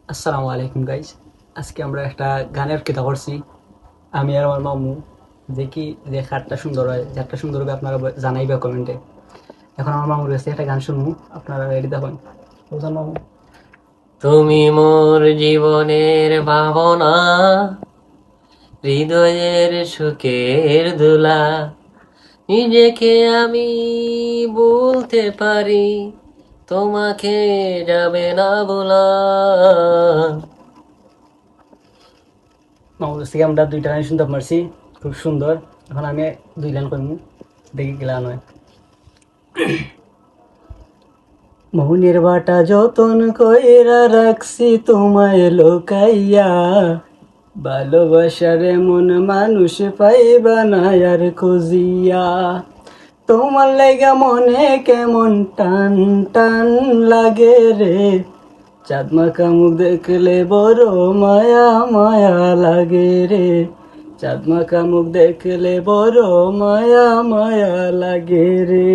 আসসালামু আলাইকুম গাইজ। আজকে আমরা একটা গানের কিতা করছি, আমি আর আমার মামু। দেখি যে খাটটা সুন্দর হয়, যারটা সুন্দর হবে আপনারা জানাইবা কমেন্টে। এখন আমার মামুর কাছে একটা গান শুনবো, আপনারা রেডি থাকুন। বুঝলেন মামু? তুমি মোর জীবনের ভাবনা, হৃদয়ের সুখের দোলা। নিজেকে আমি বলতে পারি, তোমাকে যাবে না বলা। মামুর কাছ থেকে আমরা দুইটা গান শুনতে পারছি, খুব সুন্দর। এখন আমি দুই লাইন করবো, দেখি কি গান হয়। মনের বাটা যতন কইরা রাখছি তোমায় লোকাইয়া, ভালোবাসার এমন মানুষ পাইবা না আর খুঁজিয়া। তোমার লাইগা মনে কেমন টান টান লাগে রে, চাঁদ মাখা মুখ দেখলে বড় মায়া মায়া লাগে রে, চাঁদ মাখা মুখ দেখলে বড় মায়া মায়া লাগে রে।